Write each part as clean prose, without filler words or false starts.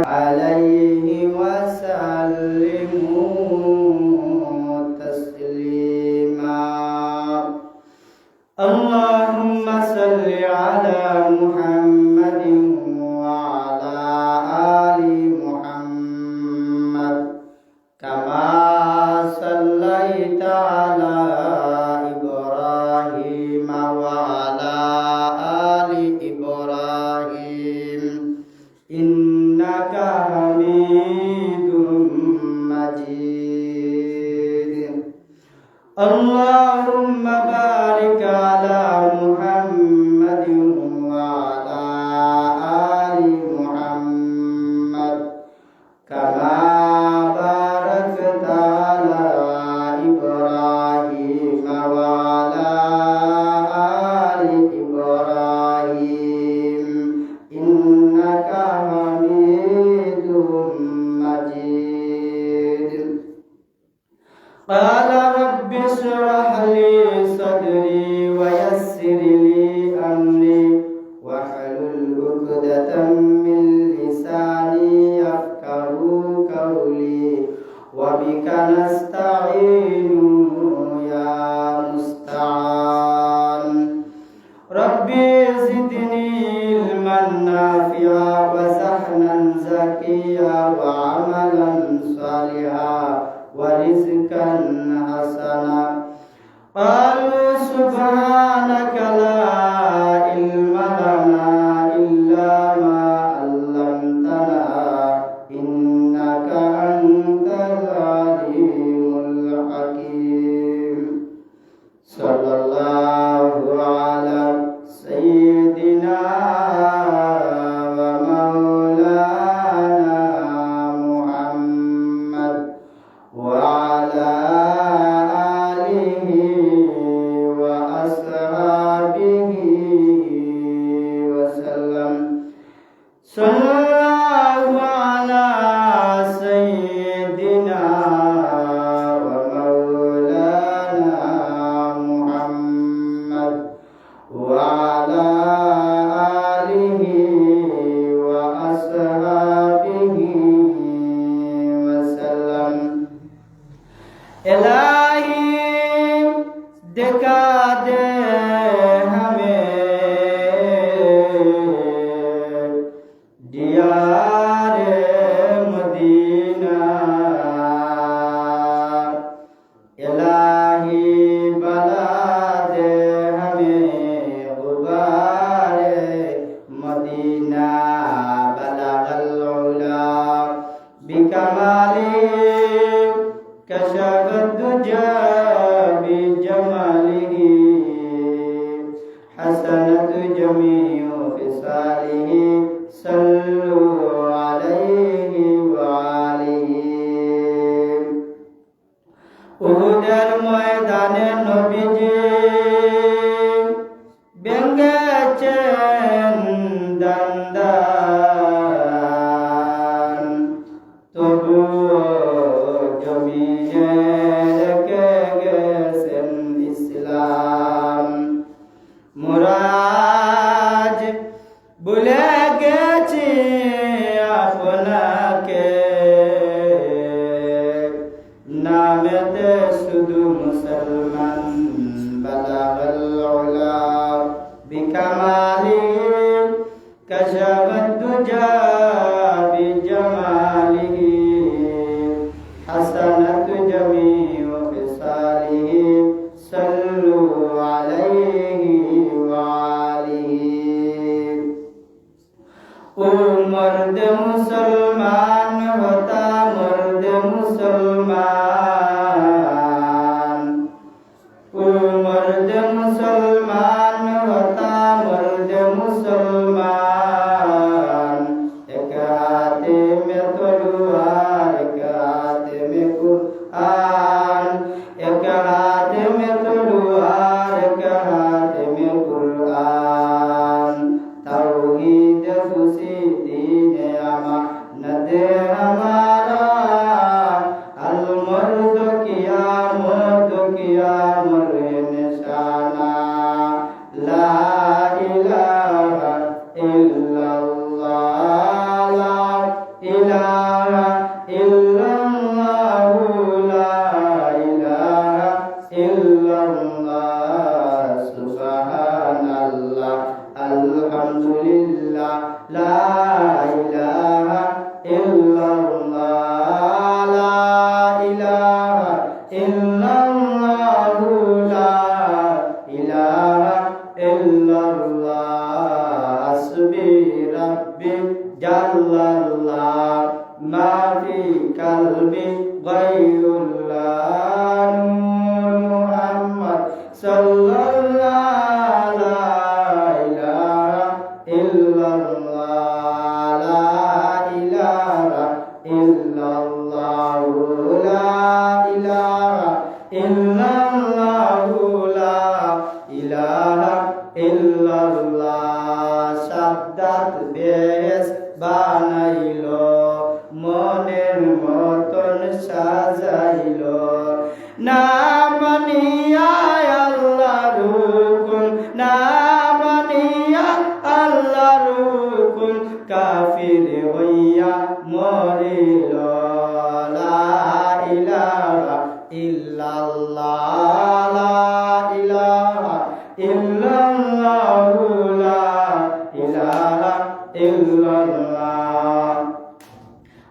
عليه وسلموا تسليما اللهم صل على محمد وعلى آل محمد كما صليت على إبراهيم وعلى آل إبراهيم إنك حميد مجيد اللهم بارك على محمد وعلى آل محمد كما باركت على إبراهيم وعلى آل إبراهيم إنك حميد مجيد قال رب اشرح لي صدري ويسر لي أمري واحلل عقدة من لساني يفقهوا قولي وبك نستعين يا مستعان ربي زدني علما نافعا وذهنا زكيا وعملا صالحا ورزقا حسنا قالوا سبحانك لا علم لنا إلا ما علمتنا إنك أنت العليم الحكيم صلى الله على سيدنا ومولانا محمد وعلى آله وأصحابه وسلم صلى الله على سيدنا ومولانا محمد وعلى آله وأصحابه وسلم इलाही दिखा दे हमें दियारे मदीना इलाही बना दे हमें गुबारे मदीना बलगल उला बिकमाली كشف الدجى بجماله حسنت جميع خصاله صلوا عليه وآله উহুদের ময়দানে নবীজি ভেঙেছেন দান্দান তবুও জমিনে রেখে গেছেন ইসলাম মুরাজ ভুলে গেছি আপনাকে নামেতে শুধু মুসলমান বালাগাল উলা বিকামালি কাশাফাত দুজা বিজামালিহি حسنت جميع خصاله صلوا عليه وآله ओ मर्द मुसलमान होता मर्द मुसलमान ओ मर्द मुसलमान होता मर्द मुसलमान एक हाथे में तलवार एक हाथ में कुरान एक हाथ में तलवार एक हाथ में कुरान तौहीद खुशी दीन अमानत ইলাহা ইল্লাল্লাহু লা ইলাহা ইল্লাল্লাহ সুবহানাল্লাহ আলহামদুলিল্লাহ লা ইলাহা ইল্লাল্লাহ লা ইলাহা ইল্লাল্লাহু লা ইলাহা ইল্লাল্লাহ হাসবি রাব্বি জাল্লাল্লাহ মা ফি কলবি গায়রুল্লাহ নূর মুহাম্মদ সাল্লাল্লাহু লা ইলাহা ইল্লাল্লাহ লা ইলাহা ইল্লাল্লাহু লা ইলাহা ইল্লাল্লাহু লা ইলাহা ইল্লাল্লাহ সাদ্দাত বেশ বানাইলো মনের মতন সাজাইলো না মানিয়া আল্লাহর হুকুম না মানিয়া আল্লাহর হুকুম কাফির হইয়া মরিল লা ইলাহা ইল্লাল্লাহ লা ইলাহা ইল্লাল্লাহু লা ইলাহা ইল্লাল্লাহ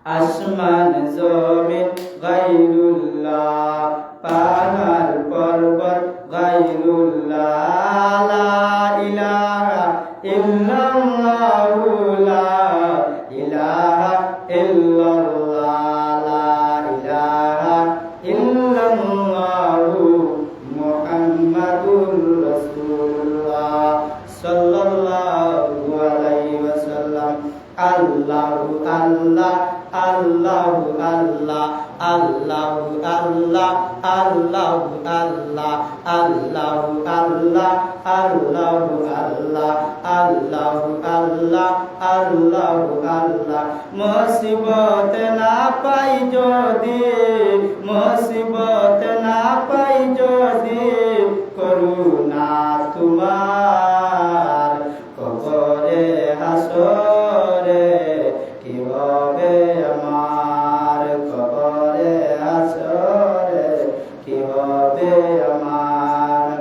আসমান জমিন গায়রুল্লাহ পাহাড় পর্বত গায়রুল্লাহ লা ইলাহা ইল্লাল্লাহু লা ইলাহা ইল্লাল্লাহ লা ইলাহা ইল্লাল্লাহু মুহাম্মাদুর রাসূলুল্লাহ সাল্লাল্লাহু আলাইহি ওয়াসাল্লাম আল্লাহু আল্লাহ আল্লাহু আল্লাহ আল্লাহু আল্লাহ আল্লাহু আল্লাহ আল্লাহু আল্লাহ আল্লাহু আল্লাহ আল্লাহু আল্লাহ আল্লাহু আল্লাহ মুসিবত না পাই যদি মুসিবত না পাই যদি করুণা তোমার কবরে হাসরে কি হবে আমার কবরে হাসরে কি হবে আমার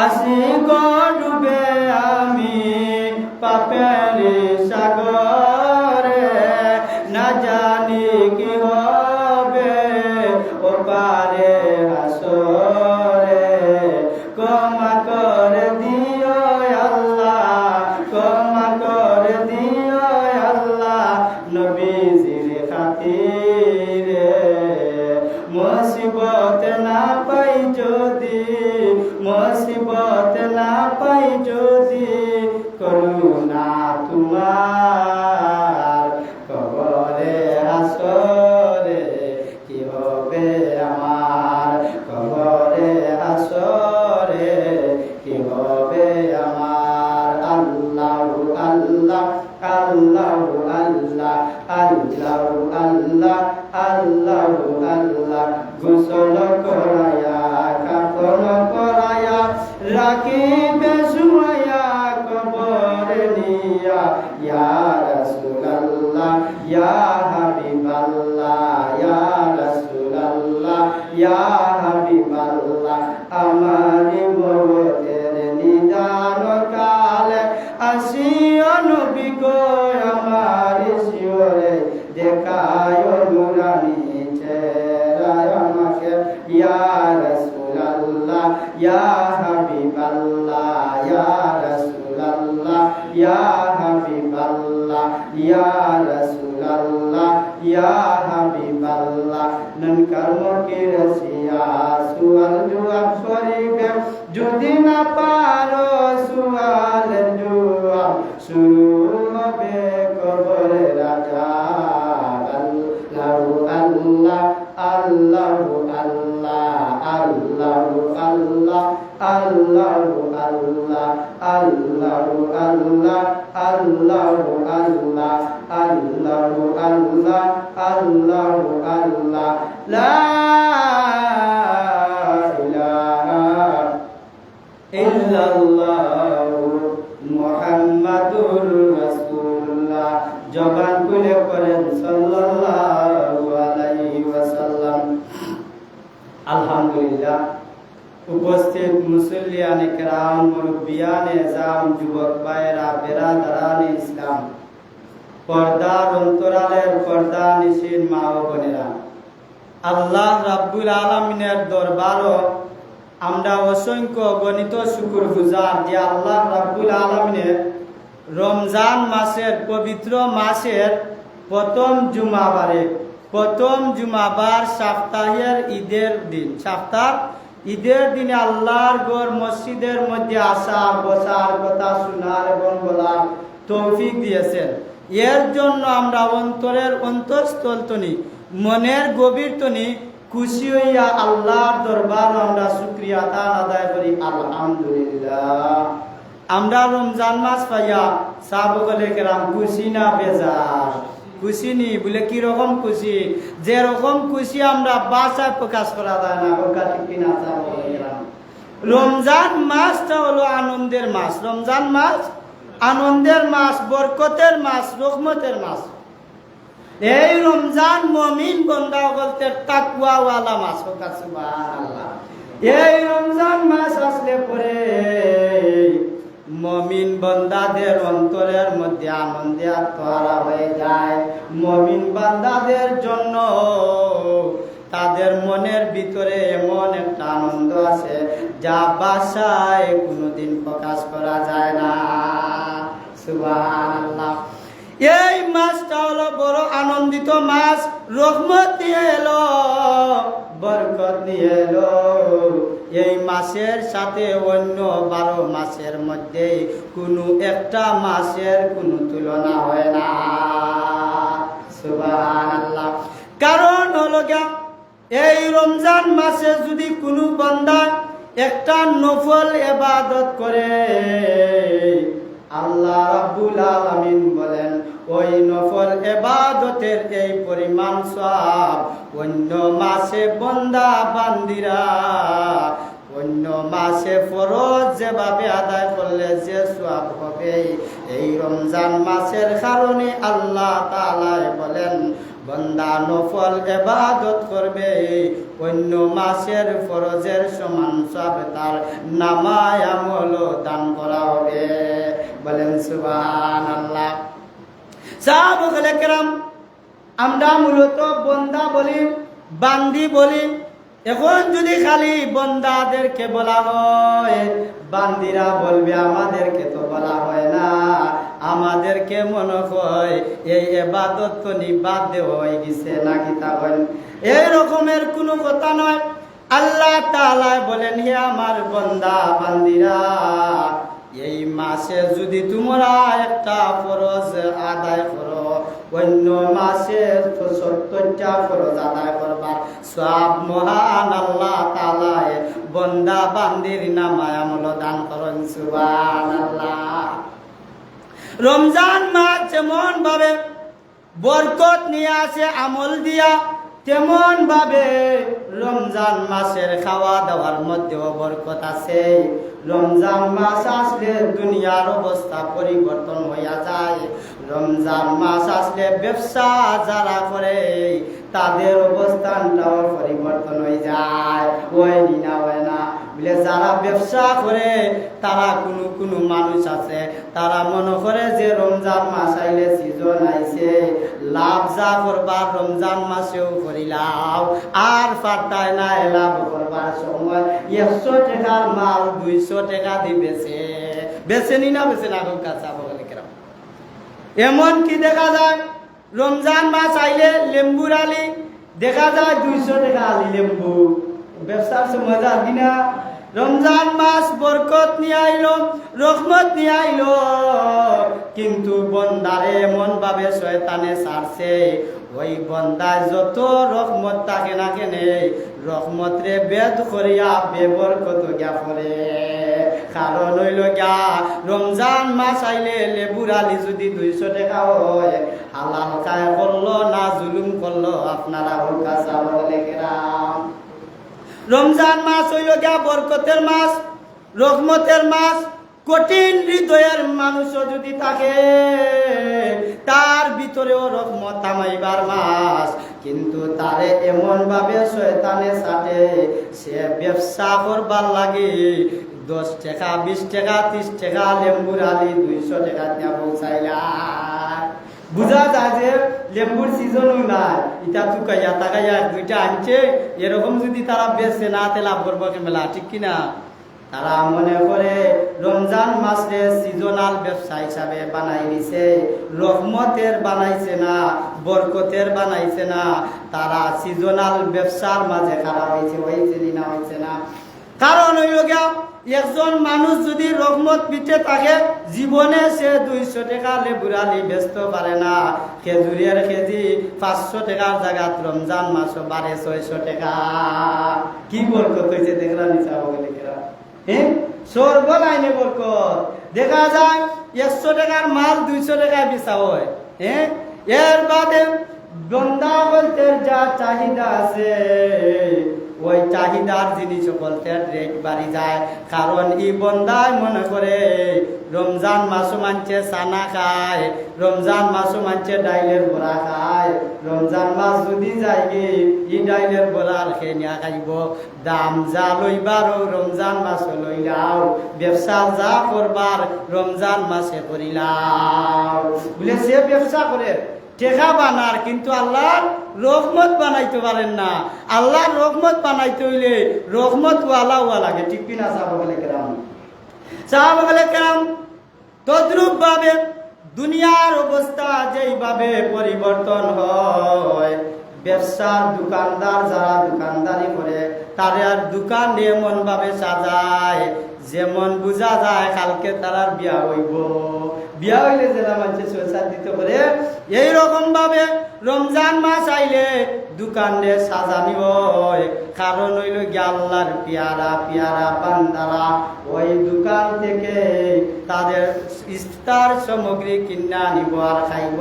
আসি ডুবে আমি পাপের সাগরে না জানি কি হবে ও পারে হাসরে ক্ষমা করে দিও আল্লাহ ক্ষমা করে দিও আল্লাহ নবীজির খাতিরে মুসিবত না পাই যদি মুসিবত না পাই যদি করুণা তোমার কবরে হাসরে কি হবে আমার কবরে হাসরে কি হবে আমার আল্লাহু আল্লাহ আল্লাহু আল্লাহ আল্লাহু আল্লাহ আল্লাহু আল্লাহ গোসল করায়া কাফন করায়া রাখিবে শুমায়া কবরে নিয়া ইয়া রাসূলুল্লাহ ইয়া হাবিবাল্লাহ ইয়া রাসূলুল্লাহ ইয়া হাবিবাল্লাহ আমার মওতের নিদান কালে আসিও নবী গো আমার শিওরে দেখায় নুরানি চেহারা আমাকে ইয়া রাসূলুল্লাহ ইয়া হাবিবাল্লাহ ইয়া রাসূলুল্লাহ ইয়া হাবিবাল্লাহ ইয়া রাসূলুল্লাহ ইয়া হাবিবাল্লাহ নন কর্ম কি রসিয়া সুয়াল জবাব করিবে যদি না পারো সুয়াল জবাব শুরু হবে কবরে রাজা আল্লাহু আল্লাহ আল্লাহু আল্লাহ আল্লাহু আল্লাহ আল্লাহু আল্লাহ আল্লাহু আল্লাহ আল্লাহু আল্লাহ আল্লাহু আল্লাহ আল্লাহু আল্লাহ লা ইলাহা ইল্লাল্লাহু মুহাম্মাদুর রাসূলুল্লাহ জবান খুলে করেন সাল্লাল্লাহু আলাইহি ওয়াসাল্লাম। আলহামদুলিল্লাহ, উপস্থিত মুসল্লিয়ানে কেরাম, মুরব্বিয়ানে জাম, যুবক ভাইয়েরা, বেরাদারানে ইসলাম, পর্দার অন্তরালের পর্দা নিশিন মা ও বোনেরা, আল্লাহ রাব্বুল আলামিনের দরবারও আমরা অসংখ্য গণিত শুকরগুজার যে আল্লাহ রাব্বুল আলামিনের রমজান মাসের পবিত্র মাসের প্রথম জুমাবারে, প্রথম জুমাবার সপ্তাহের ঈদের দিন, সপ্তাহ ঈদের দিনে আল্লাহর ঘর মসজিদের মধ্যে আসা, বসার, কথা শোনার এবং বলার তৌফিক দিয়েছেন। এর জন্য আমরা অন্তরের অন্তঃস্থল তনি, মনের গভীর তনি খুশি হইয়া আল্লাহর দরবার আমরা শুকরিয়া আদায় করি। আলহামদুলিল্লাহ, আমরা রমজান মাস পাইয়া সাহাবায়ে কেরাম খুশি না বেজার? খুশি নি বলে কি রকম খুশি, যে রকম খুশি আমরা ভাষায় প্রকাশ করা যায় না। রমজান মাসটা হলো আনন্দের মাস। রমজান মাস আনন্দের মাস, বরকতের মাস, রহমতের মাস। এই রমজান মুমিন বান্দা বলতে তাকওয়াওয়ালা মাস। সুবহানাল্লাহ। এই রমজান মাস আসলে পরে মুমিন বান্দাদের অন্তরের মধ্যে আনন্দে আত্মহারা হয়ে যায়। মুমিন বান্দাদের জন্য তাদের মনের ভিতরে এমন একটা আনন্দ আছে যা ভাষায় কোনোদিন প্রকাশ করা যায় না। সুবহানাল্লাহ। এই মাসটা হলো বড় আনন্দিত মাস, রহমত নিয়ে এলো, বরকত নিয়ে এলো। এই মাসের সাথে অন্য 12 মাসের মধ্যে কোনো একটা মাসের কোনো তুলনা হয় না। সুবহানাল্লাহ। কারণ হলো গিয়া এই রমজান মাসে যদি কোনো বান্দা একটা নফল ইবাদত করে, আল্লাহ রাব্বুল আলামিন বলেন ওই নফল ইবাদতের এই পরিমাণ সওয়াব অন্য মাসে বান্দা বান্দিরা অন্য মাসে ফরজ যেভাবে আদায় করলে যে সওয়াব হবে, এই রমজান মাসের কারণে আল্লাহ তাআলা বলেন বান্দা নফল ইবাদত করবে, অন্য মাসের ফরজের সমান সওয়াব তার নামায় আমল দান করা হবে। বলেন সুবহানাল্লাহ। সাহাবায়ে কেরাম, আমরা মূলত বান্দা বলি, বান্দি বলি। এখন যদি খালি বান্দাদেরকে বলা হয়, বান্দিরা বলবে আমাদেরকে তো বলা হয় না, আমাদেরকে মনে হয় এই ইবাদত তো বাদ দেওয়া হয়ে গেছে নাকি। তা বলেন এই রকমের কোনো কথা নয়। আল্লাহ তাআলা বলেন হে আমার বান্দা বান্দিরা, এই মাসে যদি তোমরা একটা ফরজ আদায় করো, অন্য মাসে 70টা ফরজ আদায় করবার সওয়াব মহান আল্লাহ তাআলা বান্দা বান্দির নামায় আমল দান করেন। সুবহানাল্লাহ। রমজান মাস যেমন ভাবে বরকত নিয়ে আসে আমল দিয়া, তেমন ভাবে রমজান মাসের খাওয়া দাওয়ার মধ্যেও বরকত আছে। রমজান মাস আসলে দুনিয়ার অবস্থা পরিবর্তন হইয়া যায়। রমজান মাস আসলে ব্যবসা যারা করে তাদের অবস্থানটাও পরিবর্তন হয়ে যায়। হয়নি না, হয় না বলে যারা ব্যবসা করে তারা কোনো মানুষ আছে, তারা মনে করে যে রমজান মাস আইলে সিজন আইছে, লাভ যা করবার রমজান মাসেও করিলাম, আর পারতায় না লাভ করবার সময় 100 টাকার মাল 200 টাকা দিবেছে। বেছে নি না, বেছে না কাঁচা বলে কেরাম। এমন কি দেখা যায় রমজান মাস আইলে লেম্বুর আলি দেখা যায় 200 টাকা আলি লেম্বু। ব্যবসার সময় যা কিনা রমজান মাস বরকত নিয়ে আইলো, রহমত নিয়ে আইলো, কিন্তু বন্দারে এমন ভাবে শয়তানে ছাড়ছে, ওই বন্দায় যত রহমত থাকে না কেনে রহমত রে বেদ করিয়া বেবরকত গিয়া পড়ে। কারণ হইল গিয়া রমজান মাস আইলে লেবুর আলি যদি 200 টাকা হয়, হালাল কায় করলো না জুলুম করলো আপনারা হুলকা চাবলে গেলাম। রমজান মাস হইল গিয়া বরকতের মাস, রহমতের মাস। কঠিন হৃদয়ের মানুষও যদি থাকে, তার ভিতরেও রহমত নামাইবার মাস, কিন্তু তারে এমন ভাবে শয়তানে সাথে সে ব্যবসা করবার লাগে 10 টাকা 20 টাকা 30 টাকা লেম্বুর আলি 200 টাকা দিয়া পৌঁছাইলা। বুঝা যায় যে লেম্বুর সিজনও নাই, ইটা তুকাইয়া তাকাইয়া দুইটা আনছে, এরকম যদি তারা বেচে না তে লাভ করবো মেলা, ঠিক কিনা? তারা মনে করে রমজান মাসে সিজনাল ব্যবসা হিসাবে বানাই দিছে, রহমতের বানাইছে না, বরকতের বানাইছে না, তারা সিজনাল ব্যবসার মাঝে খারাপ হয়েছে না হয়েছে না। কারণ হইল গিয়া একজন মানুষ যদি রহমত পিঠে থাকে, জীবনে সে 200 টাকা লেবুরালি বেচতে পারে না। খেজুরের কেজি 500 টাকার জায়গা রমজান মাসও 600 টাকা। কি বরকত হয়েছে দেখলাম নিচা বলে সর্বলাইনে বরকত। দেখা যায় 100 টাকার মাল 200 টাকায় বেচা হয়। এর বাদে বন্দা বলতে যা চাহিদা আছে, ওই চাহিদার জিনিস সকলতে রেট বাড়ি যায়। কারণ এই বন্দায় মনে করে রমজান মাসও মানছে চানা খায়, রমজান মাসও মানছে ডাইলের বড়া খায়, রমজান মাস যদি যায় ই ডাইলের বড়ার খেয়ে নিয়ে খাইব। দাম যা লইবার রমজান মাসও লইলাও, ব্যবসা যা করবার রমজান মাসে করিলাম বলে সে ব্যবসা করে টেকা বানার, কিন্তু আল্লাহর রহমত বানাইতে পারেন না। আল্লাহর রহমত বানাইতে হইলে রহমত ওয়ালা লাগে, ঠিক কিনা সাহাবায়ে কেরাম? তদ্রূপ ভাবে দুনিয়ার অবস্থা যেইভাবে পরিবর্তন হয়, ব্যবসার দোকানদার যারা দোকানদারি করে তাদের দোকান এমন ভাবে সাজায় যেমন বোঝা যায় কালকে তারার বিয়া হইব। বিয়া হইলে যেটা মানুষ সৈসার দিতে পারে, এইরকম ভাবে রমজান মাস আইলে দোকানে সাজানি হয়। কারণ হইল গিয়া আল্লাহর পিয়ারা পিয়ারা বান্দারা ওই দোকান থেকে তাদের ইফতার সামগ্রী কিনা নিব আর খাইব।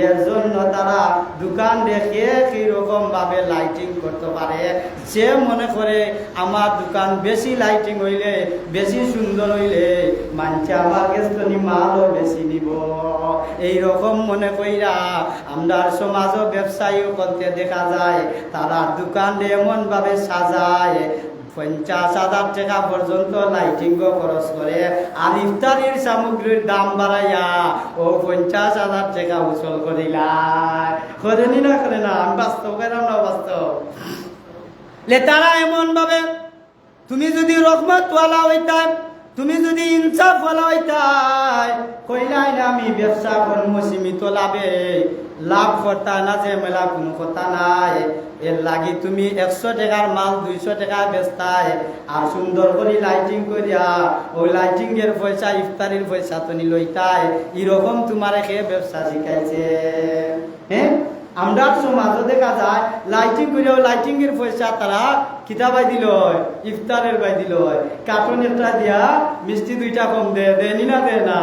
এর জন্য তারা দোকান দেখে কিরকম ভাবে লাইটিং করতে পারে, যে মনে করে আমার দোকান বেশি লাইটিং হইলে বেশি সুন্দর হইলে মানছে আমার কাছে মালও বেশি নিব। এইরকম মনে কইরা আমরা সমাজও ব্যবসায়ী করতে দেখা যায়, তারা দোকান এমন ভাবে সাজায় 50,000 টাকা পর্যন্ত লাইটিং খরচ করে, আর ইফতারির সামগ্রীর দাম বাড়াইয়া ও 50,000 টাকা উচল করেনি না করে না। আমি বাস্তব কেরাম না বাস্তব তারা এমন ভাবে, তুমি যদি রহমত ওয়ালা হইতাম, তুমি যদি ইনসাফ ওয়ালা হইতাই, কইলাই না আমি ব্যবসা করবো সীমিত লাভ করতা না, যে মেলা কোনো কথা নাই। এর লাগি তুমি 100 টাকার মাল 200 টাকা বেচতাই, আর সুন্দর করে লাইটিং করিয়া ওই লাইটিং এর পয়সা ইফতারির পয়সা তুমি লইতাই। এরকম তোমার খেয়ে ব্যবসা শিখাইছে। আমরা সমাজও দেখা যায় লাইটিং করিয়া লাইটিং এর পয়সা তারা কিতা বাই দিল, ইফতারের বাই দিল, কার্টুন একটা দিয়া মিষ্টি 2টা কম দেনি না দে না।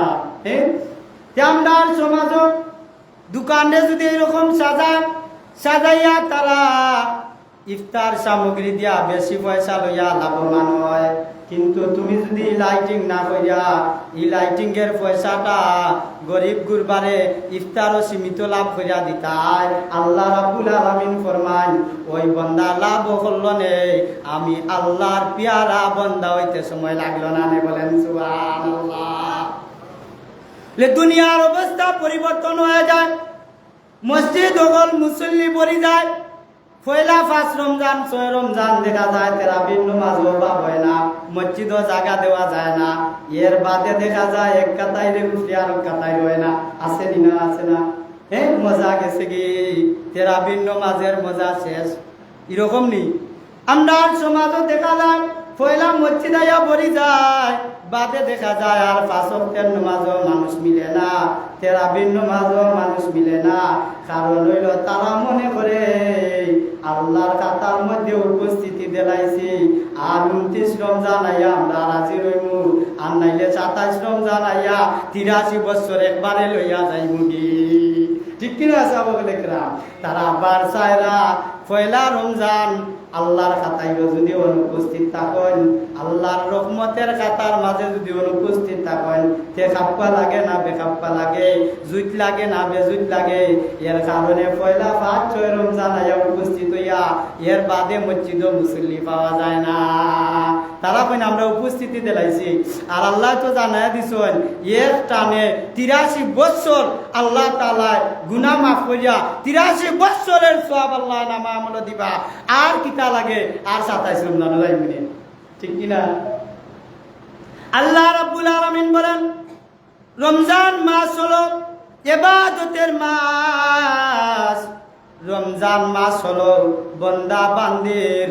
আমরা সমাজও দোকানে যদি এরকম সাজাইয়া তারা ইফতার সামগ্রী দিয়া বেশি পয়সা লইয়া লাভবান হয়। কিন্তু তুমি যদি লাইটিং না করিয়া এই লাইটিং এর পয়সাটা গরিব গুরবারে ইফতারও সীমিত লাভ করিয়া দিতাই, আল্লাহ রাব্বুল আলামিন ফরমান ওই বান্দা লাভ করল নে, আমি আল্লাহর পিয়ারা বান্দা হইতে সময় লাগলো না। বলেন সুবহানাল্লাহ। দুনিয়ার অবস্থা পরিবর্তন হয়ে যায়, মসজিদ ওগল মুসল্লি ভরি যায়। পয়লা 5 রমজান 6 রমজান দেখা যায় তেরাবির নামাজও অভাব হয় না, মসজিদও জায়গা দেওয়া যায় না। এর বাদে দেখা যায় এক কাতায় রে উঠে আর কাতায় হয় না, আছে না আছে না। মজা গেছে কি তেরাবির নামাজের মজা শেষ। এরকম নেই আমরা সমাজও দেখা যায় পয়লা মসজিদ আইয়া ভরি যায়, বাদে দেখা যায় আর 5 ওয়াক্তের নামাজও মানুষ মিলে না, তেরাবির নামাজও মানুষ মিলে না। কারণ হইল তারা মনে করে আল্লাহর কাতার মধ্যে উপস্থিতি দেলাইছি, আর 29 রমজান আইয়া আমরা রাজি রইমু, আর নাইলে 27 রমজান আইয়া 83 বছর একবারে লইয়া যাইমু। ঠিক কিনা সাহাবায়ে তারা আবার চায়রা পয়লা রমজান আল্লাহর খাতায় যদি অনুপস্থিত থাকেন, আল্লাহর রহমতের খাতার মাঝে যদি অনুপস্থিত থাকেন, তে খাপ্পা লাগে না বেখাপ্পা লাগে, জুইত লাগে না বেজুইত লাগে। এর কারণে পয়লা 5-6 রমজান আয়া উপস্থিত হইয়া এর বাদে মসজিদ মুসল্লি পাওয়া যায় না। তারা কইন আমরা উপস্থিতি দিলাইছি, আর আল্লাহ তো জানায় দিছেন এর টানে 83 বছর আল্লাহ তাআলা গুনাহ মাফ করিয়া 83 বছরের সওয়াব আল্লাহ নামা আমল দিবা। আর কিতা লাগে? আর 27 রমজান যাইবে। ঠিক কি না? আল্লাহ রাব্বুল আলামিন বলেন রমজান মাস হলো ইবাদতের মাস। রমজান মাস হলো বান্দা বান্দির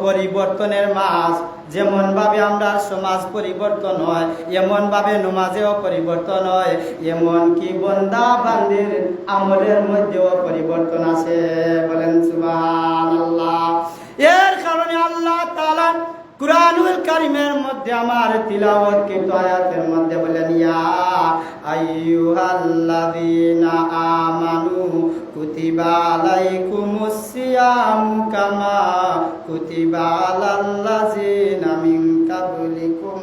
পরিবর্তনের মাস। যেমন ভাবে আমরা সমাজ পরিবর্তন হয়, এমন ভাবে নমাজেও পরিবর্তন হয়, এমন কি বান্দা বান্দির আমলের মধ্যেও পরিবর্তন আছে। বলেন সুবহানাল্লাহ। এর কারণে আল্লাহ তাআলা কুরআনুল কারীমের মধ্যে আমার তিলাওয়াত কৃত আয়াতের মধ্যে বলেন ইয়া আইয়ুহাল্লাযীনা আমানু কুতিবা আলাইকুমুস সিয়ামু কামা কুতিবা আলাল্লাযীনা মিন কাবলিকুম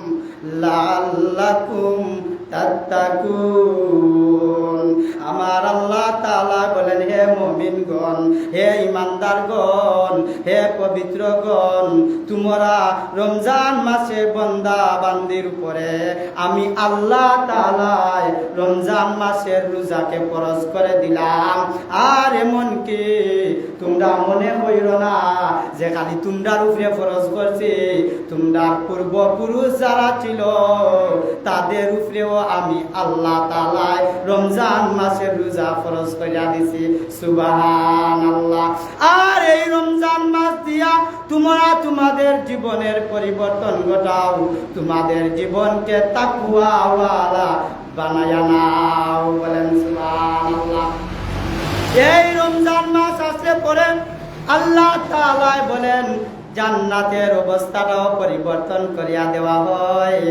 লাআল্লাকুম তাত্তাকুন। আমার আল্লাহ তাআলা বলেন হে মুমিনগণ, হে ঈমানদারগণ, হে পবিত্রগণ, তোমরা রমজান মাসে বান্দা বান্দির উপরে আমি আল্লাহ তাআলা রমজান মাসের রোজাকে ফরজ করে দিলাম। আর এমন কি তোমরা মনে হইরো না যে খালি তোমরার উপরে ফরজ করছি, তোমরা পূর্বপুরুষ যারা ছিল তাদের উপরেও আমি আল্লাহ তাআলা রমজান মাসের রোজা ফরজ করিয়া দিছি। সুবহানাল্লাহ। আর এই রমজান মাস দিয়া তোমরা তোমাদের জীবনের পরিবর্তন ঘটাও, তোমাদের জীবনকে তাকওয়াওয়ালা বানায়া নাও। বলেন সুবহানাল্লাহ। এই রমজান মাস আসলে পরে আল্লাহ তাআলা বলেন জান্নাতের অবস্থাটাও পরিবর্তন করিয়া দেওয়া হয়,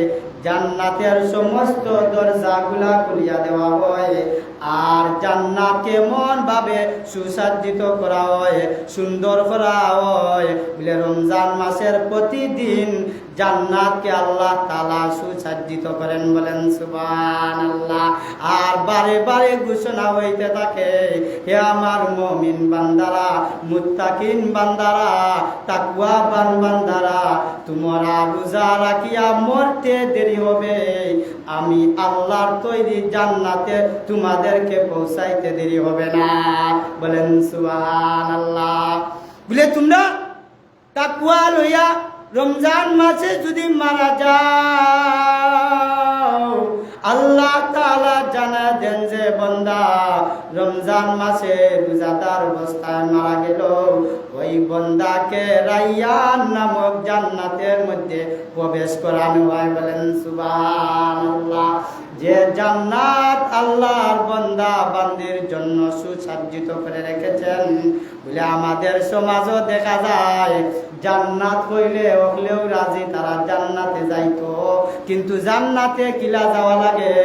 জান্নাতের সমস্ত দরজাগুলা খুলিয়া দেওয়া হয়। আর জান্নাত কেমন ভাবে সুসজ্জিত করা হয়, সুন্দর করা হয় বলে রমজান মাসের প্রতিদিন জান্নাতকে আল্লাহ তাআলা সুসজ্জিত করেন। বলেন সুবহানাল্লাহ। আর বারে বারে ঘোষণা হইতে থাকে হে আমার মুমিন বান্দারা, মুত্তাকিন বান্দারা, তাকওয়াবান বান্দারা, তোমরা রোজা রাখিয়া মরতে দেরি হবে, আমি আল্লাহর তৈরি জান্নাতে তোমাদেরকে পৌঁছাইতে দেরি হবে না। বলেন সুবহানাল্লাহ। বলে তোমরা তাকওয়া লইয়া রমজান মাসে যদি মারা যাও, আল্লাহ তাআলা জানা দেন যে বান্দা রমজান মাসে রোজাদার অবস্থায় মারা গেল, ওই বান্দাকে রায়্যান নামক জান্নাতের মধ্যে প্রবেশ করানো হয়। বলেন সুবহানাল্লাহ। যে জান্নাত আল্লাহর বান্দা বান্দির জন্য সুসজ্জিত করে রেখেছেন বলে আমাদের সমাজও দেখা যায় জান্নাত হইলে হলেও রাজি, তারা জান্নাতে যাইতো, কিন্তু জান্নাতে কিলা যাওয়া লাগে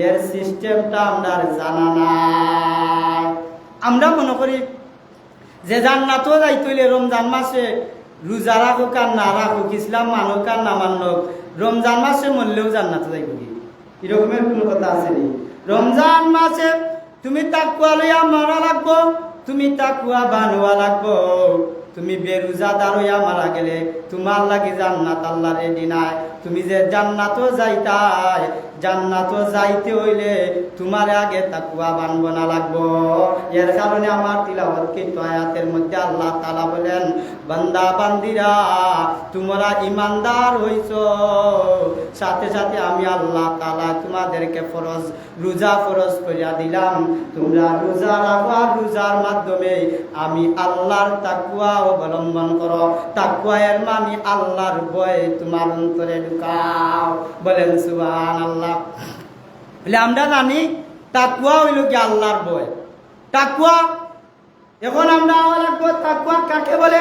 এর সিস্টেমটা আমরা জানা নাই। আমরা মনে করি যে জান্নাতও যাইতে হইলে রমজান মাসে রোজা রাখুক আর না রাখুক, ইসলাম মানুক আর না মানুক, রমজান মাসে মরলেও জান্নাতে যাইব কি এরকমের কোনো কথা আছে নি? রমজান মাসে তুমি তাকওয়া লইয়া মরা লাগবো, তুমি তাকওয়া বানওয়া লাগবো। তুমি বেরোজাদার হইয়া মারা গেলে তোমার লাগি জান্নাত আল্লাহ রেডি নাই। তুমি যে জান্নাতও যাইতাই, জান্নাতও যাইতে হইলে তোমার আগে তাকওয়া বানবনা লাগবো। এর কারণে আমার তিলাওয়াত কৃত আয়াতের মধ্যে আল্লাহ তাআলা বলেন বান্দা বান্দিরা তোমরা ঈমানদার হইছো, সাথে সাথে আমি আল্লাহ তাআলা তোমাদেরকে ফরজ রোজা ফরজ করিয়া দিলাম। তোমরা রোজা রাখো, রোজার মাধ্যমে আমি আল্লাহর তাকওয়া অবলম্বন করো। তাকওয়া এর মানে আল্লাহর ভয় তোমার অন্তরে ঢুকাও। বলেন সুবহানাল্লাহ। বলে আমরা জানি তাকওয়া হইল কি আল্লাহর ভয়। তাকওয়া এখন আমরা লাগবো তাকওয়া কাকে বলে?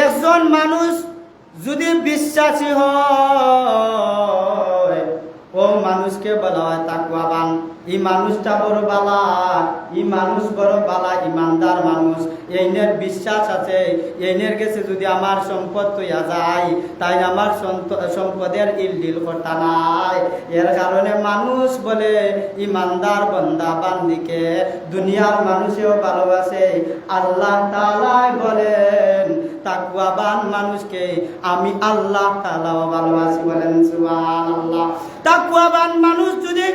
একজন মানুষ যদি বিশ্বাসী হয় ও মানুষকে বলা হয় তাকওয়াবান। এই মানুষটা বড় বালা, এই মানুষ বড় বালা, ইমানদার মানুষ। এইনের বিশ্বাস আছে, এইনের কাছে যদি আমার সম্পদ তৈয়া যায়, তাই আমার সম্পদের ইলডিল করতা নাই। এর কারণে মানুষ বলে ইমানদার বান্দা বান্দিকে দুনিয়ার মানুষেও ভালোবাসে। আল্লাহ তাআলা বলেন তাকওয়াবান মানুষকে আমি আল্লাহ তাআলাও ভালোবাসি। বলেন সুবহানাল্লাহ। তাকওয়াবান মানুষ যদি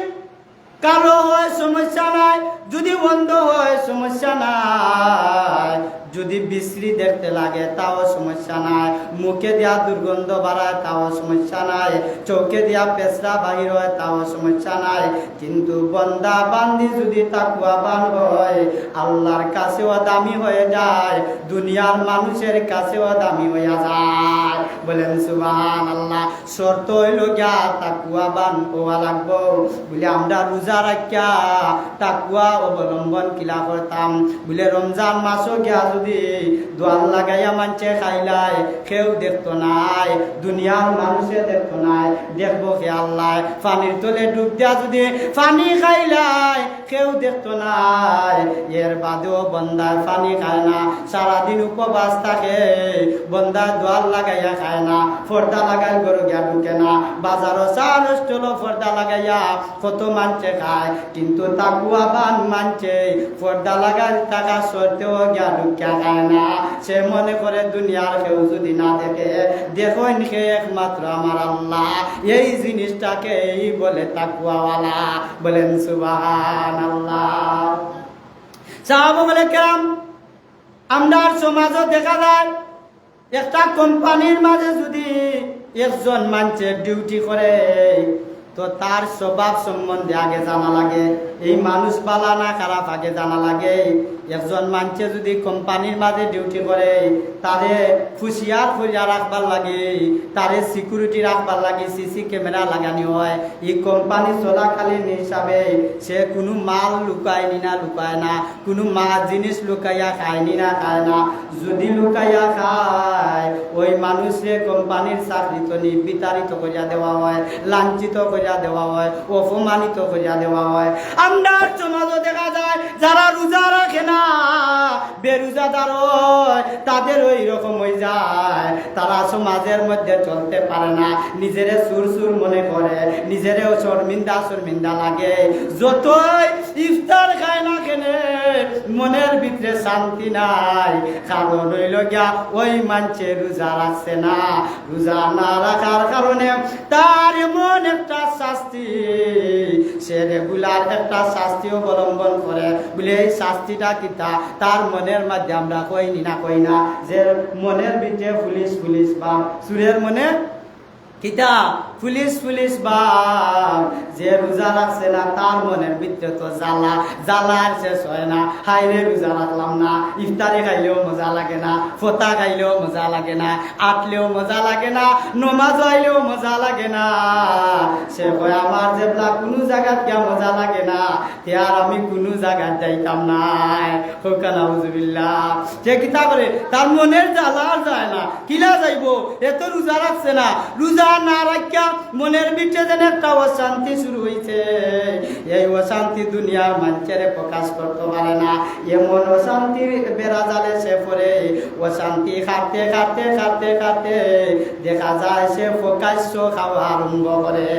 কালো হয় সমস্যা নাই, যদি বন্ধ হয় সমস্যা নাই, যদি বিশ্রী দেখতে লাগে তাও সমস্যা নাই, মুখে দিয়া দুর্গন্ধ বাড়ায় তাও সমস্যা নাই, চোখে দিয়া পেশরা বাহির হয় তাও সমস্যা নাই। কিন্তু বন্দা বান্দি যদি তাকওয়াবান হয়, আল্লাহর কাছেও দামি হয়ে যায়, দুনিয়ার মানুষের কাছেও দামি হয়ে যায়। বলেন সুবহানাল্লাহ। শর্ত হইল গিয়া তাকওয়াবান হওয়া লাগবো। বলে আমরা রোজা রাখিয়া তাকওয়া অবলম্বন কিলা করতাম। বলে রমজান মাসও গিয়া যদি দোয়াল লাগাইয়া মানছে খাইলাই, কেউ দেখতো নাই, দুনিয়ার মানুষে দেখতো নাই, দেখবো কে আল্লাহ। পানির তলে ডুব দিয়া যদি পানি খাইলাই, কেউ দেখতো নাই। এর বাদেও বন্দার পানি খায় না, সারাদিন উপবাস থাকে, বন্দার দোয়াল লাগাইয়া খায় না, পর্দা লাগাই গরু গিয়া ঢুকে না, বাজারও চাল স্টলও পর্দা লাগাইয়া কত মানছে খায়। কিন্তু তাকওয়াবান মানছে পর্দা লাগাই টাকা সত্ত্বেও গিয়া ঢুকিয়া খায় না। সে মনে করে দুনিয়ার কেউ যদি না দেখে, দেখো নিকে একমাত্র আমার আল্লাহ। এই জিনিসটাকে বলে তাকওয়াওয়ালা। বলেন সুবহানাল্লাহ। সাহাবায়ে কেরাম, আমরা সমাজও দেখা যায় একটা কোম্পানির মাঝে যদি একজন মানুষের ডিউটি করে, তো তার স্বভাব সম্বন্ধে আগে জানা লাগে। এই মানুষ বালা না খারাপ আগে জানা লাগে। একজন মানুষে যদি কোম্পানির মাঝে ডিউটি করে, তারে হুঁশিয়ার করিয়া রাখবার লাগে, তারে সিকিউরিটি রাখবার লাগে, সিসি ক্যামেরা লাগানি হয়। এই কোম্পানি চলাকালীন হিসাবে সে কোনো মাল লুকায়নি না লুকায় না, কোনো জিনিস লুকাইয়া খায়নি না খায় না। যদি লুকাইয়া খায়, ওই মানুষে কোম্পানির চাকরি তো বিতাড়িত করিয়া দেওয়া হয়, লাঞ্ছিত করিয়া দেওয়া হয়, অপমানিত করিয়া দেওয়া হয়। আমরা সমাজও দেখা যায় যারা রোজা রাখে না, বেরোজাদার হয়, তাদের ওই রকম হয়ে যায়। তারা সমাজের মধ্যে চলতে পারে না, নিজেরে সুর সুর মনে করে, নিজেরেও শর্মিন্দা শর্মিন্দা লাগে। যতই ইফতার খায় না কেনে, মনের ভিতরে শান্তি নাই। কারণ হইল গিয়া ওই মানছে রোজা রাখছে না। রোজা না রাখার কারণে তার এমন একটা শাস্তি, সে রেগুলার একটা শাস্তি অবলম্বন করে। বলে এই শাস্তিটা কিতা, তার মনের মধ্যে আমরা কইনি না কই না, যে মনের ভিতরে পুলিশ পুলিশ বা সুরের মনে কিতা পুলিশ পুলিশ বা যে রোজা রাখছে না, তার মনের ভিতরে তো জ্বালা জ্বালা আর শেষ হয় না। হাইরে রোজা রাখলাম না, ইফতারে খাইলেও মজা লাগে না, ফোতা খাইলেও মজা লাগে না, আটলেও মজা লাগে না, নমাজ আইলেও মজা লাগে না। সে কয় আমার যেবলা কোনো জায়গাত গিয়া মজা লাগে না, তে আর আমি কোনো জায়গাত যাইতাম নাই। হোকানা হুজুবিল্লাহ। সে কিতা করে, তার মনের জ্বালা আর যায় না। কিলা যাইব, এত রোজা রাখছে না, রোজা না রাখিয়া মনের ভিতরে যেন একটা অশান্তি শুরু হয়েছে। এই অশান্তি দুনিয়ার মানুষের প্রকাশ করতে পারে না। এমন অশান্তির বেড়া জালে সে পড়ে, অশান্তি খাতে খাতে খাতে খাতে দেখা যায় সে প্রকাশ্য খাওয়া আরম্ভ করে।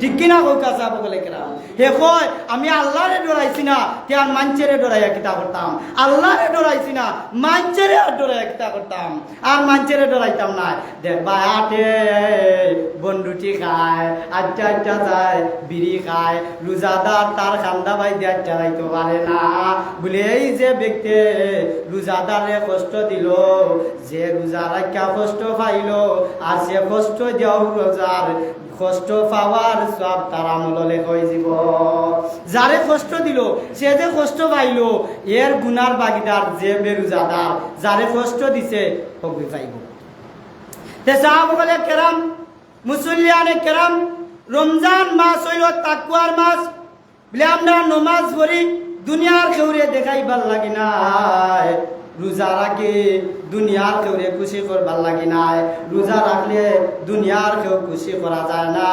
ঠিক কিনা কৌকাশা বলে কেরাম? হে কয় আমি আল্লাহরে ডরাইছি না, কে আর মানুষেরে ডরাইয়া কিতা করতাম? আল্লাহরে ডরাইছি না, মানুষেরে আর ডরাইয়া কিতা করতাম? আর মানুষেরে ডরাইতাম না। দেখবা আটে বন্ডুটি খায়, আচ্ছা আচ্ছা যায়, বিড়ি খায়, রোজাদার তার খান্দা বাই দিয়ে আচ্ছা যাইতে পারে না। বলে এই যে ব্যক্তি রোজাদারে কষ্ট দিল, যে রোজা রাখা কষ্ট পাইল, আর সে কষ্ট দেও রোজার কষ্ট পাওয়ার সব তার আমলে লেখা হয়ে যাব। যারে কষ্ট দিল, সে যে কষ্ট পাইল, এর গুনার বাগিদার যে বেরোজাদার, যারে কষ্ট দিছে হবি পাইব। তে সাহাবায়ে কেরাম, মুসল্লিয়ানে কেরাম, রমজান মাস হইল তাকওয়ার মাস। বলে আমরা নমাজ পড়ি, দুনিয়ার কেউরে দেখাইবার লাগি নাই, রোজা রাখি দুনিয়ার কেউরে খুশি করবার লাগি নাই। রোজা রাখলে দুনিয়ার কেউ খুশি করা যায় না।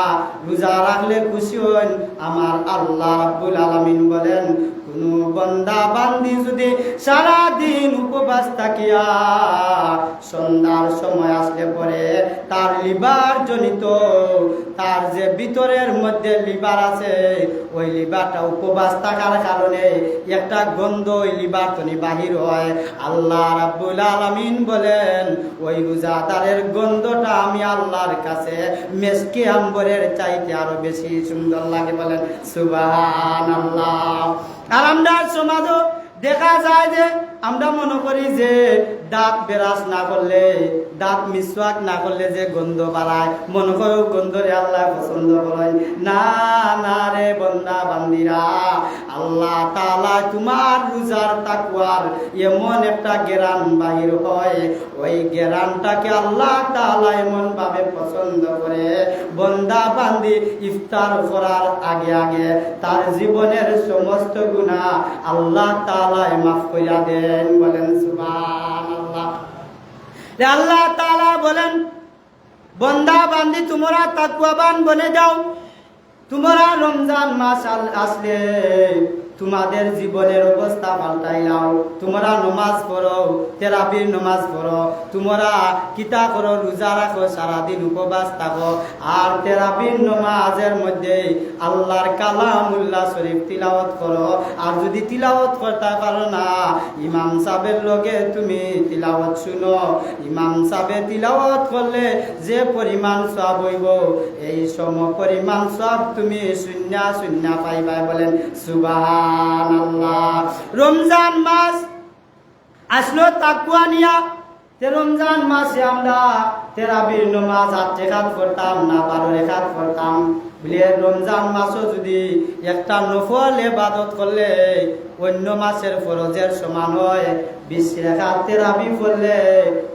রোজা রাখলে খুশি হন আমার আল্লাহ রাব্বুল আলামিন বলেন, কোন বান্দা বান্দি যদি সারা দিন উপবাস থাকিয়া সন্ধ্যার সময় আসলে পরে তার লিভার জনিত, তার যে ভিতরের মধ্যে লিভার আছে ওই লিভারটা উপবাস থাকার কারণে একটা গন্ধ ওই লিভার তনি বাহির হয়। আল্লাহ রাব্বুল আলামিন বলেন ওই রোজাদারের গন্ধটা আমি আল্লাহর কাছে মেশকি আম্বরের চাইতে আরো বেশি সুন্দর লাগে। বলেন সুবহানাল্লাহ। আর আমরা সমাজও দেখা যায় যে আমরা মনে করি যে দাঁত বেরাস না করলে, দাঁত মিসওয়াক না করলে যে গন্ধ বাড়ায়, মনে করো গন্ধরে আল্লাহ পছন্দ করেন না। না রে বান্দা বান্দিরা, আল্লাহ তাআলা তোমার রোজার তাকওয়ার এমন একটা জ্ঞান বাহির হয়, ওই জ্ঞানটাকে আল্লাহ তাআলা এমন ভাবে পছন্দ করে বান্দা বান্দি ইফতার করার আগে আগে তার জীবনের সমস্ত গুনাহ আল্লাহ তাআলা মাফ কইরা দেন। বলেন সুবহানাল্লাহ। আল্লাহ তাআলা বলেন বান্দা বান্দি তোমরা তাকওয়াবান বনে যাও, তোমরা রমজান মাস আসলে তোমাদের জীবনের অবস্থা পাল্টাই নাও। তোমরা নমাজ পড়ো, তেরাবির নমাজ পড়ো, তোমরা কিতা করো, রোজা রাখো, সারাদিন উপবাস থাকো। আর তেরাবির নমাজের মধ্যে আল্লাহর কালামুল্লাহ শরীফ তিলাওয়াত করো। আর যদি তিলাওয়াত করতে পারো না, ইমাম সাহেবের লগে তুমি তিলাওয়াত শুনো। ইমাম সাহেব তিলাওয়াত করলে যে পরিমাণ সওয়াব হইব, এই সম পরিমাণ সওয়াব তুমি শূন্য শূন্য পাইবা। বলেন সুবহানাল্লাহ। রমজান মাস আসলো তাকওয়া নিয়া, রমজান মাসে আমরা তেরাবির নামাজ 8 রাকাত পড়তাম না 12 রাকাত পড়তাম বলে রমজান মাসও যদি একটা নফল ইবাদত করলে অন্য মাসের ফরজের সমান হয়। 20 রাকাত তেরাবি পড়লে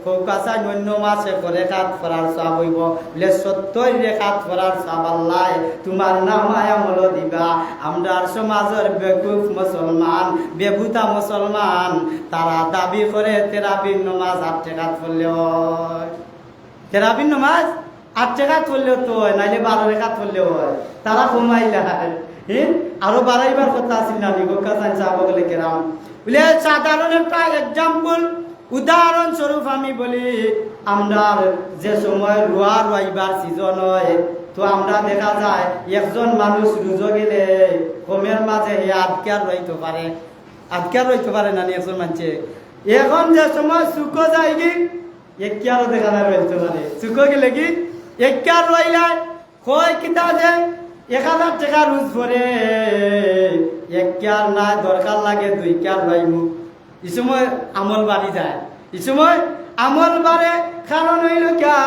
ফৌকাসান অন্য মাসে রাকাত পড়ার সওয়াব হইব বলে 70 রাকাত পড়ার সওয়াব আল্লাহ তোমার নামায় আমল দিবা। আমরার সমাজের বেকুফ মুসলমান, বেভূতা মুসলমান, তারা দাবি করে তেরাবির নামাজ 8 রাকাত পড়লে হয়। তেরাবির নামাজ 8 রাকাত পড়লেও তো হয়, নাইলে 12 রাকাত পড়লেও হয়। তারা কমাইলা আরো বাড়াইবার কথা আছিল না গোকাসান সাহাবাগলে কেরাম বলে। সাধারণ একটা এক্সাম্পল, উদাহরণ স্বরূপ আমি বলি, আমরা যে সময় রোয়া রোয়াইবার সিজন হয়, তো আমরা দেখা যায় একজন মানুষ রুজো গেলে কমের মাঝে আটকার রইতে পারে, আটকার রইতে পারে না একজন মানুষে। এখন যে সময় শুকো যায় কি একটিয়ারও দেখা যায় রইতে পারে, শুকো গেলে কি একটিয়ার রইলায় কয় কিতা যে 1000 টাকা রুজ করে একটিয়ার না দরকার লাগে 2 কিয়ার রইমু। এই সময় আমল বাড়ি যায়, এই সময় আমল বাড়ে। কারণ হইল গিয়া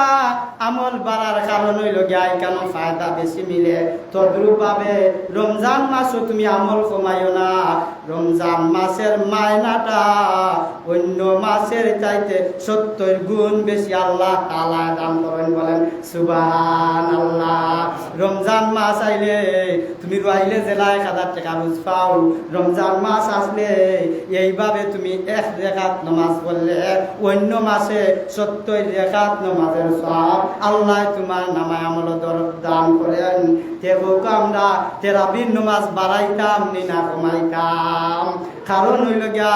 আমল বাড়ার কারণ হইল গিয়া কেন ফায়দা বেশি মিলে। তদ্রুপ ভাবে রমজান মাসও তুমি আমল কমাইও না। রমজান মাসের মায়নাটা অন্য মাসের চাইতে 70 গুণ বেশি আল্লাহ তাআলা দান করেন। বলেন সুবহানাল্লাহ। রমজান মাস আইলে তুমি রইলে জেলা 1000 টাকা রোজ পাও। রমজান মাস আসলে এইভাবে তুমি 1 রাকাত নামাজ পড়লে অন্য মাসে 70 রাকাত নামাজের সওয়াব আল্লাহ তোমার নামায় আমল দান করেন। দেখো আমরা তেরাবির নামাজ বাড়াইতাম না কমাইতাম। কারণ হইল গিয়া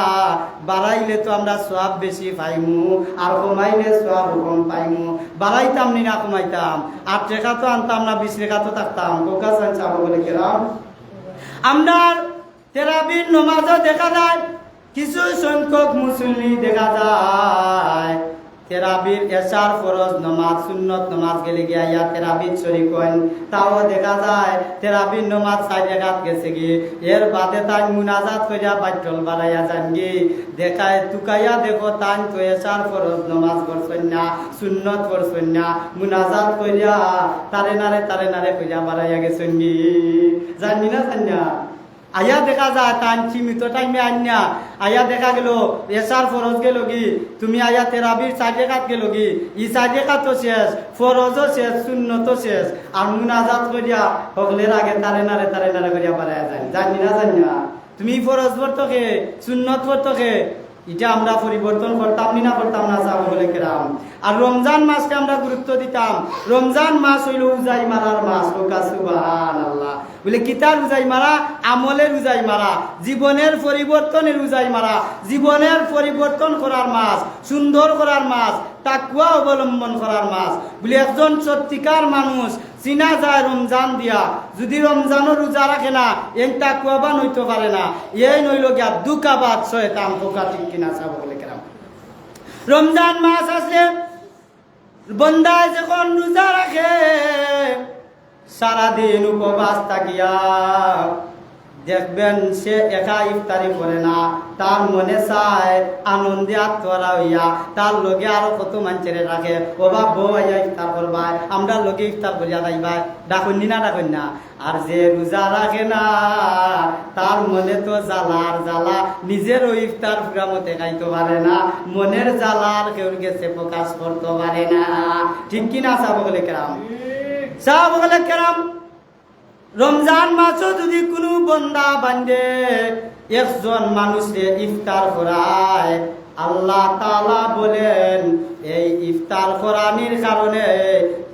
বাড়াইলে তো আমরা সওয়াব বেশি পাইমু, আর কমাইলে সওয়াব কম পাইমু। বাড়াইতাম না কমাইতাম, 8 রাকাত তো আনতাম না 20 রাকাত থাকতাম। গোকাসান সাহাবাগলে কেরাম আমরা তেরাবির নামাজও দেখা যায় কিছু সংখ্যক মুসল্লি দেখা যায় তেরাবির এশার ফরজ নামাজ সুন্নত নামাজ গেলে গিয়া ইয়া তেরাবির শরীক হন। তাও দেখা যায় তেরাবির নামাজ 4 রাকাত গেছে কি, এর বাদে তাই মুনাজাত করিয়া বাইতল বাড়াইয়া যান গি। দেখায় তুকাইয়া দেখো তাই তো এশার ফরজ নামাজ পড়ছেন না, সুন্নত পড়ছেন না, মুনাজাত করিয়া তারে নারে করিয়া বাড়াইয়া গেছেন গি। জানি না জানি না আয়া দেখা যায় তান সীমিত টাইমে আন্যা আয়া দেখা গেল এশার ফরজ গেল কি, তুমি আয়া তেরাবির 4 রাকাত গেল কি, ই 4 রাকাত শেষ, ফরজও শেষ, সুন্নতও শেষ, আর মুনাজাত করিয়া হগলের আগে তারে নারে করিয়া বাড়াইয়া যায়। জানি না তুমি ফরজ পড়তো কে, সুন্নত পড়তো কে, এটা আমরা পরিবর্তন করতাম না করতাম না সাহাবায়ে কেরাম। আর রমজান মাসকে আমরা গুরুত্ব দিতাম। রমজান মাস হইল উজাই মারার মাস। সুবহানাল্লাহ। বলে কিতার উজাই মারা? আমলের উজাই মারা, জীবনের পরিবর্তনের উজাই মারা, জীবনের পরিবর্তন করার মাস, সুন্দর করার মাস, তাকওয়া অবলম্বন করার মাস। বলে একজন সত্যিকার মানুষ চিনা যায় রমজান দিয়া। যদি রমজানও রোজা রাখে না, এই তাকওয়াবান হইতে পারে না। এই নইল গিয়া দুকাবাদ শয়তান পোকা, ঠিক কিনা সাহাবায়ে কেরাম? রমজান মাস আসলে বন্দায় যখন রোজা রাখে, সারাদিন উপবাস থাকিয়া দেখবেন সে একা ইফতারি করে না, তার মনে চায় আনন্দে আত্মরা হইয়া তার লগে আরো কত মানুষের রাখে, বাবা বউ আইয়া ইফতার করবা, আমরা লগে ইফতার করিয়া যাইবা, ডাকুন না ডাকুন না। আর যে রোজা রাখে না, তার মনে তো জ্বালার জ্বালা, নিজেরও ইফতার পুরা মতে খাইতে পারে না, মনের জ্বালার কেউ গেছে প্রকাশ করতে পারে না, ঠিক কিনা সাহাবায়ে কেরাম? সাহাবায়ে কেরাম রমজান মাসও যদি কোনো বন্দা বান্দে একজন মানুষে ইফতার করায়, আল্লাহ তাআলা বলেন এই ইফতার করানির কারণে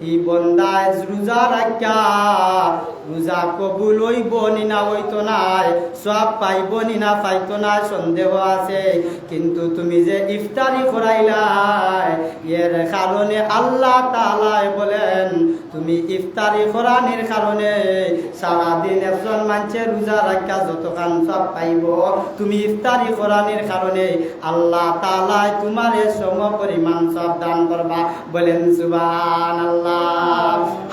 এই বন্দায় রোজা রাখা, রোজা কবুল হইব নি না হইতো নাই, সব পাইব নি না পাইতো না সন্দেহ আছে। কিন্তু তুমি যে ইফতারি করাইলাই, এর কারণে আল্লাহ তাআলা বলেন তুমি ইফতারি করানির কারণে সারাদিন একজন মানুষের রোজা রাখা যতক্ষণ সব পাইব, তুমি ইফতারি করানির কারণে আল্লাহ তাআলা তোমারে সম পরিমাণ সব দান করবা। বলেন সুবহানাল্লাহ।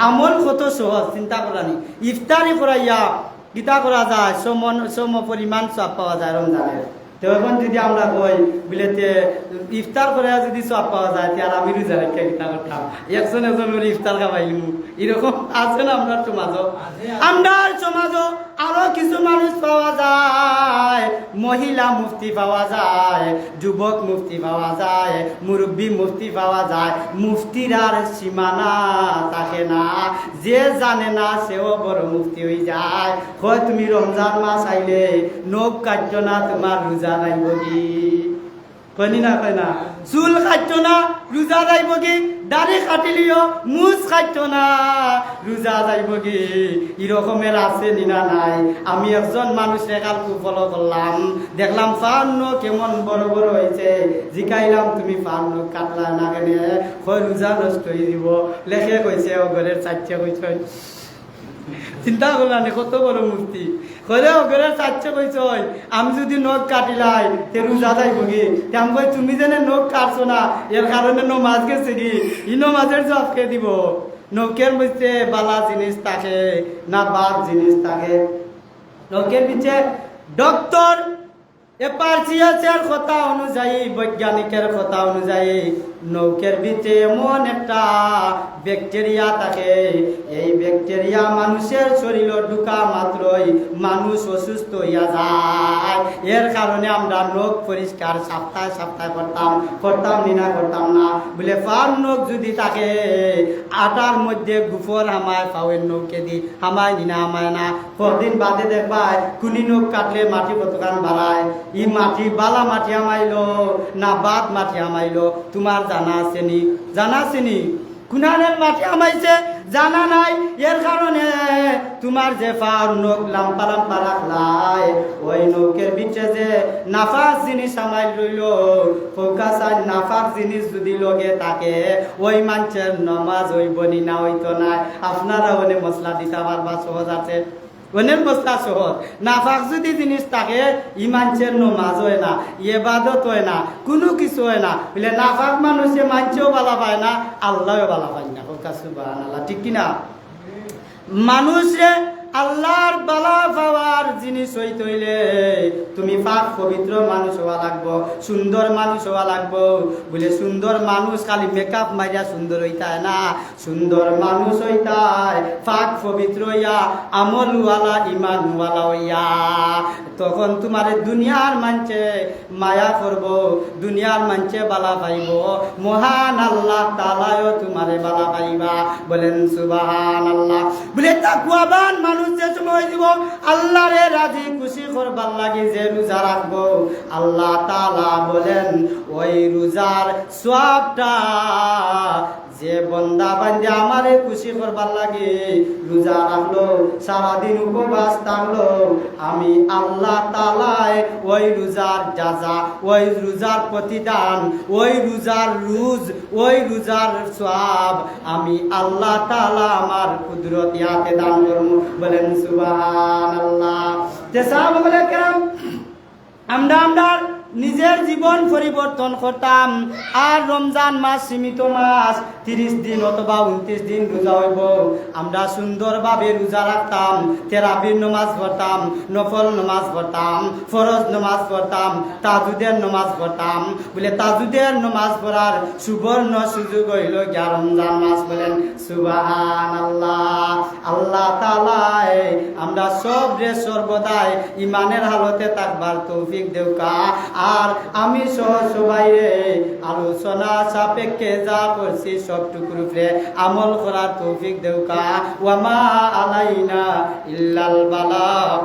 আমল কত সহজ, চিন্তা করানি। ইফতারি করাইয়া গীতা করা যায়, সম পরিমাণ সব পাওয়া যায় রমজানের। তো এখন যদি আমরা কই বিলেতে ইফতার করে যদি সব পাওয়া যায়, তাহলে আমি রোজা রেখে গীতা করতাম, একজন একজন করে ইফতার খাওয়াইলু, এরকম আছে না আমরা সমাজও? আমরা সমাজও আরো কিছু মানুষ পাওয়া যায়, মহিলা মুফতি পাওয়া যায়, যুবক মুফতি পাওয়া যায়, মুরব্বী মুফতি পাওয়া যায়। মুফতির আর সীমানা থাকে না, যে জানে না সেও বড় মুফতি হয়ে যায়। হয় তুমি রমজান মাস আইলে নখ কাটছো না, তোমার রোজা রাইব কি? কইনি না কয় না? চুল কাটছো না, রোজা যাইব কি? দাড়ি কাটিলিও মুছ কাটছো না, রোজা যাইব কি? এরকমের আছে নিনা নাই? আমি একজন মানুষের কালকে ফলো করলাম, দেখলাম ফান্ন কেমন বড় বড় হয়েছে, জিকাইলাম তুমি ফান্ন কাটলা না কেন? কয় রোজা নষ্ট হয়ে দিব, লেখে কইছে ও ঘরের চাচ্ছে কইছে। চিন্তা করলাম কত বড় মুফতি, কইলে ওগরের চাচ্ছে কইছ আমি যদি নখ কাটিলাই তে রোজা যাইব কি? আমি কই তুমি যেন নখ কাটছো না, এর কারণে নমাজ গেছে কি? ই নমাজের জবকে দিব। নখের মধ্যে বালা জিনিস থাকে না বাদ জিনিস থাকে? নখের পিছে ডক্টর এপার্সিয়াসের কথা অনুযায়ী, বৈজ্ঞানিকের কথা অনুযায়ী নৌকের ভিতরে এমন একটা ব্যাকটেরিয়া থাকে, এই ব্যাকটেরিয়া মানুষের শরীরে ঢুকা মাত্রই মানুষ অসুস্থ হইয়া যায়। এর কারণে আমরা নখ পরিষ্কার সপ্তাহে সপ্তাহে করতাম না করতাম না। বলে পার নখ যদি থাকে, আটার মধ্যে গুফর হামায় পাওয়ের নৌকে দি হামায় নিনা হামায় না, কদিন বাদে দেখবাই কুনি নখ কাটলে মাটি কতখান বাড়ায়। ই মাটি বালা মাটি আমাইলো না বাদ মাটি আমাইলো, তোমার জানা আছে নি? জানা আছে নি কুনানের মাটি আমাইছে? জানা নাই। এর কারণে তোমার যে ফার নখ লাম্পা লাম্পা রাখলাই, ওই নৌকের ভিতরে যে নাফাক জিনিস আমাইল রইল, ফোকাসার নাফাক জিনিস যদি লগে থাকে, ওই মানুষের নমাজ হইব নি না হইতো না? আপনারা ওনে মশলা দিতে পারবা, সহজ আছে অনেক মশলা সহজ। নাফাক যদি জিনিস থাকে, ইমানছের নমাজ হয় না, ইবাদত হয় না, কোনো কিছু হয় না। বলে নাফাক মানুষে মানছেও বালা পায় না, আল্লাহও বালা পায় না। সুবহানাল্লাহ, ঠিক কিনা? মানুষে আল্লাহর বালা পাওয়ার জিনিস হইতে হইলে তুমি পাক পবিত্র মানুষ হওয়া লাগবো, সুন্দর মানুষ হওয়া লাগবো। বলে সুন্দর মানুষ খালি মেকআপ মারিয়া সুন্দর হইতায় না, সুন্দর মানুষ হইতায় পাক পবিত্র হইয়া আমলওয়ালা ইমানওয়ালা হইয়া। তখন তোমার দুনিয়ার মানছে মায়া করব, দুনিয়ার মানছে বালা পাইব, মহান আল্লাহ তাআলাও তোমারে বালা পাইবা। বলেন সুবহানাল্লাহ। বলে তাকওয়াবান মানুষ মানুষ যে সময় দিব আল্লাহরে রাজি খুশি করবার লাগে যে রোজা রাখবো, আল্লাহ তাআলা বলেন ওই রোজার সওয়াবটা যে বন্দা বান্দা আমারে খুশি করবার লাগে রোজা রাখলো, সারাদিন উপবাস থাকলো, আমি আল্লাহ তাআলায় ওই রোজার জাযা, ওই রোজার প্রতিদান, ওই রোজার ওই রোজার সওয়াব আমি আল্লাহ তাআলা আমার কুদরতি হাতে দান করব। বলেন সুবহানাল্লাহ। তে সাহাবায়ে কেরাম আমরা নিজের জীবন পরিবর্তন করতাম। আর রমজান মাস সীমিত মাস, 30 দিন অথবা 29 দিন রোজা হইব, আমরা সুন্দরভাবে রোজা রাখতাম, তেরাবির নামাজ পড়তাম, নফল নামাজ পড়তাম, ফরজ নামাজ পড়তাম, তাহাজ্জুদের নামাজ পড়তাম। বলে তাহাজ্জুদের নামাজ পড়ার সুবর্ণ সুযোগ হইল গিয়া রমজান মাস। বলেন সুবহানাল্লাহ। আল্লাহ তাআলা আমরা সর্বদাই ইমানের হালতে থাকবার তৌফিক দেউকা। আর আমি সবাই আলোচনা সাপেক্ষে যা করছি সবটুকুর উপরে আমল করার তৌফিক দেউকা। ওয়ামা আলাইনা ইল্লাল বালাগ।